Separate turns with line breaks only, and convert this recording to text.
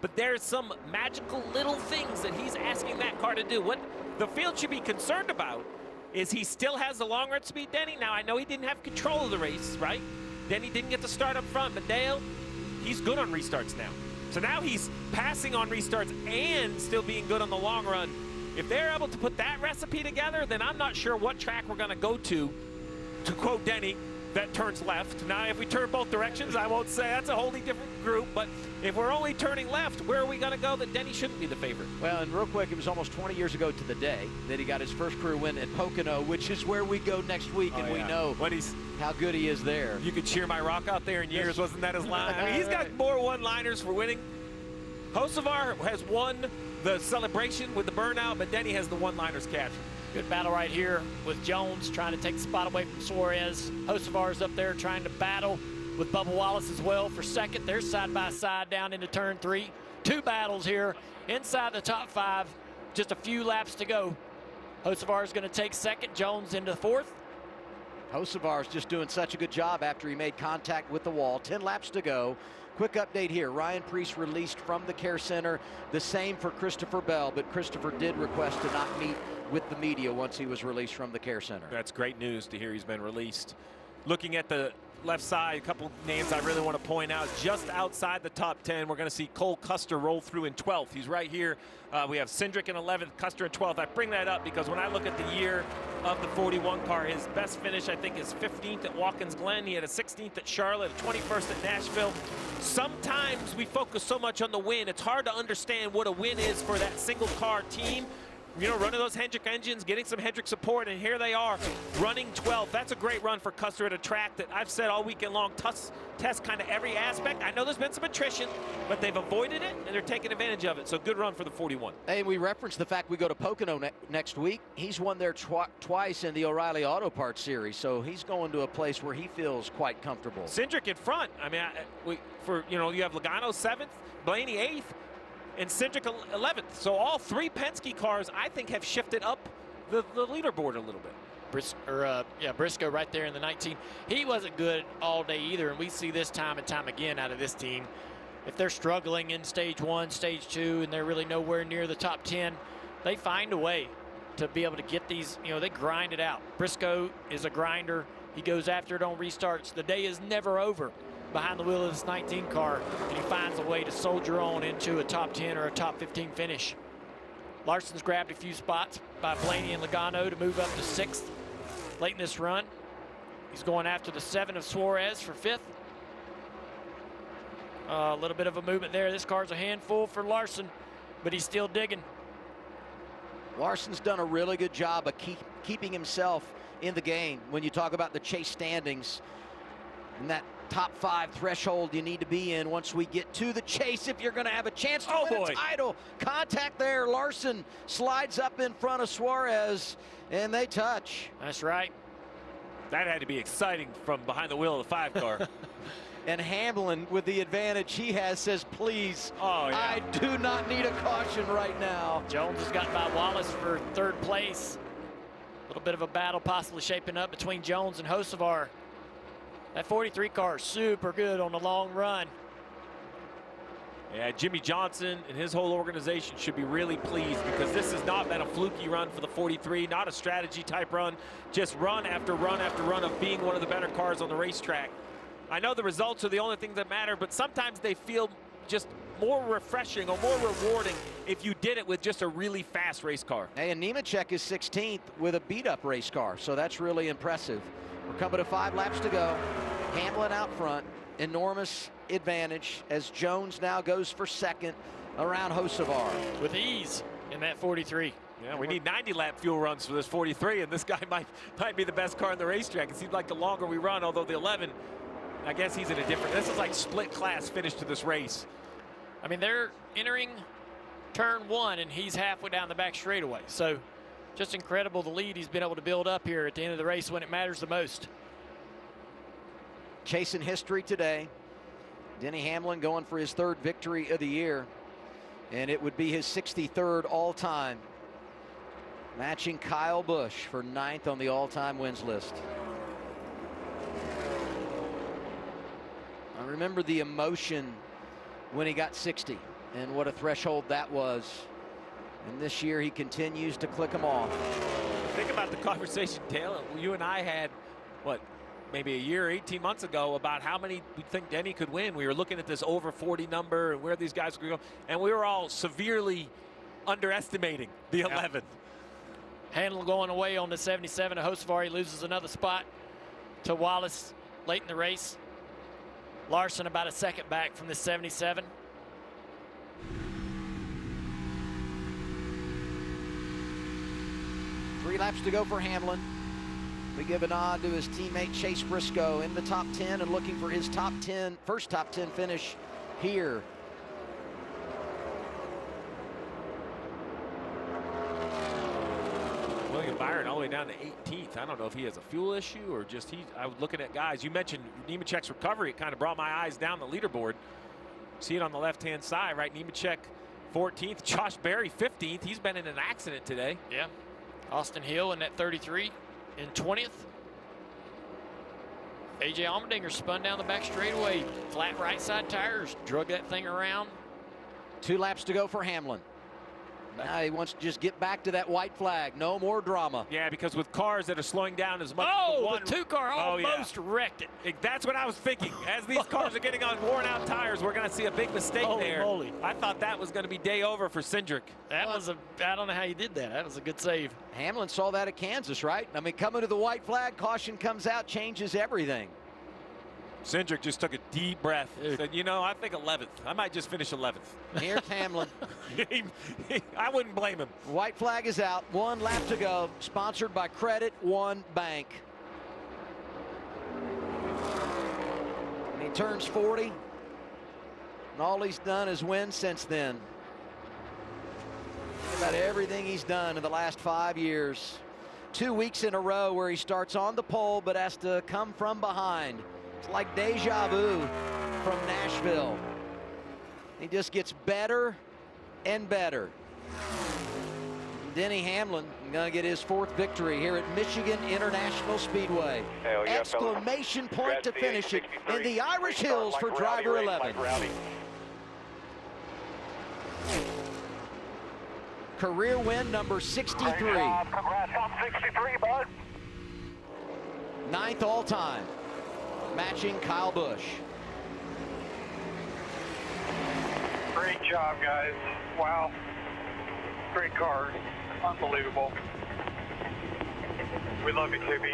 but there's some magical little things that he's asking that car to do. What the field should be concerned about is he still has the long run speed, Denny. Now, I know he didn't have control of the race, right? Denny didn't get to start up front, but Dale, he's good on restarts now. So now he's passing on restarts and still being good on the long run. If they're able to put that recipe together, then I'm not sure what track we're going to go to quote Denny, that turns left. Now, if we turn both directions, I won't say that's a wholly different group, but if we're only turning left, where are we going to go that Denny shouldn't be the favorite?
Well, and real quick, it was almost 20 years ago to the day that he got his first career win at Pocono, which is where we go next week, and we know how good he is there.
You could cheer my rock out there in years, wasn't that his line? I mean, he's got more one-liners for winning. Hocevar has won the celebration with the burnout, but Denny has the one-liners captured.
Good battle right here with Jones trying to take the spot away from Suarez. Hocevar's up there trying to battle with Bubba Wallace as well for second. They're side by side down into turn 3. 2 battles here inside the top 5. Just a few laps to go. Hocevar's going to take second. Jones into 4th.
Hocevar's just doing such a good job after he made contact with the wall. 10 laps to go. Quick update here. Ryan Preece released from the care center. The same for Christopher Bell, but Christopher did request to not meet with the media once he was released from the care center.
That's great news to hear he's been released. Looking at the left side, a couple names I really want to point out. Just outside the top 10, we're going to see Cole Custer roll through in 12th. He's right here. We have Cindric in 11th, Custer in 12th. I bring that up because when I look at the year of the 41 car, his best finish, I think, is 15th at Watkins Glen. He had a 16th at Charlotte, a 21st at Nashville. Sometimes we focus so much on the win, it's hard to understand what a win is for that single car team. You know, running those Hendrick engines, getting some Hendrick support, and here they are running 12th. That's a great run for Custer at a track that I've said all weekend long, test kind of every aspect. I know there's been some attrition, but they've avoided it, and they're taking advantage of it. So good run for the 41.
Hey, we referenced the fact we go to Pocono next week. He's won there twice in the O'Reilly Auto Parts Series, so he's going to a place where he feels quite comfortable.
Cindric in front. I mean, you have Logano 7th, Blaney 8th, and Cindric 11th. So all 3 Penske cars, I think, have shifted up the leaderboard a little bit.
Briscoe right there in the 19. He wasn't good all day either, and we see this time and time again out of this team. If they're struggling in stage 1, stage 2, and they're really nowhere near the top 10, they find a way to be able to get these, they grind it out. Briscoe is a grinder. He goes after it on restarts. The day is never over behind the wheel of this 19 car, and he finds a way to soldier on into a top 10 or a top 15 finish. Larson's grabbed a few spots by Blaney and Logano to move up to 6th late in this run. He's going after the 7 of Suarez for 5th. A little bit of a movement there. This car's a handful for Larson, but he's still digging.
Larson's done a really good job of keeping himself in the game. When you talk about the chase standings and that top 5 threshold you need to be in once we get to the chase if you're going to have a chance to win a title. Contact there. Larson slides up in front of Suarez, and they touch.
That's right.
That had to be exciting from behind the wheel of the 5 car.
And Hamlin, with the advantage he has, says, please, I do not need a caution right now.
Jones has gotten by Wallace for 3rd place. A little bit of a battle possibly shaping up between Jones and Hocevar. That 43 car is super good on the long run.
Yeah, Jimmy Johnson and his whole organization should be really pleased because this has not been a fluky run for the 43, not a strategy type run, just run after run after run of being one of the better cars on the racetrack. I know the results are the only thing that matter, but sometimes they feel just more refreshing or more rewarding if you did it with just a really fast race car.
Hey, and Nemechek is 16th with a beat-up race car, so that's really impressive. We're coming to 5 laps to go. Hamlin out front, enormous advantage as Jones now goes for 2nd around Hocevar.
With ease in that 43.
Yeah, we need 90-lap fuel runs for this 43, and this guy might be the best car in the racetrack. It seems like the longer we run, although the 11, I guess he's in a different, this is like split class finish to this race.
I mean, they're entering turn 1, and he's halfway down the back straightaway. So just incredible the lead he's been able to build up here at the end of the race when it matters the most.
Chasing history today. Denny Hamlin going for his 3rd victory of the year, and it would be his 63rd all-time, matching Kyle Busch for 9th on the all-time wins list. I remember the emotion when he got 60. And what a threshold that was. And this year he continues to click them off.
Think about the conversation, Taylor, you and I had, what, maybe a year, 18 months ago, about how many we think Denny could win. We were looking at this over 40 number and where these guys could go, and we were all severely underestimating the 11.
Handel going away on the 77. Hocevar loses another spot to Wallace late in the race. Larson about a second back from the 77.
Three laps to go for Hamlin. We give a nod to his teammate Chase Briscoe in the top 10 and looking for his first top 10 finish here.
William Byron all the way down to 18th. I don't know if he has a fuel issue or just I was looking at guys. You mentioned Nemechek's recovery. It kind of brought my eyes down the leaderboard. See it on the left-hand side, right? Nemechek 14th. Josh Berry 15th. He's been in an accident today.
Yeah. Austin Hill in that 33 in 20th. AJ Allmendinger spun down the back straightaway. Flat right side tires. Drug that thing around.
2 laps to go for Hamlin. Now he wants to just get back to that white flag. No more drama.
Yeah, because with cars that are slowing down as much.
Oh, the 2-car almost wrecked it.
That's what I was thinking. As these cars are getting on worn-out tires, we're going to see a big mistake there.
Moly.
I thought that was going to be day over for Cindric.
That was I don't know how you did that. That was a good save.
Hamlin saw that at Kansas, right? I mean, coming to the white flag, caution comes out, changes everything.
Cindric just took a deep breath. Said, you know, I think 11th. I might just finish 11th.
Here's Hamlin.
I wouldn't blame him.
White flag is out. 1 lap to go. Sponsored by Credit One Bank. And he turns 40. And all he's done is win since then. Think about everything he's done in the last 5 years. 2 weeks in a row where he starts on the pole but has to come from behind. It's like deja vu from Nashville. He just gets better and better. Denny Hamlin going to get his 4th victory here at Michigan International Speedway.
Yeah,
exclamation point to finish it in the Irish Hills for driver 11. Career win number 63.
Congrats on 63, bud.
9th all time. Matching Kyle Busch.
Great job, guys. Wow. Great car. Unbelievable. We love you, KB.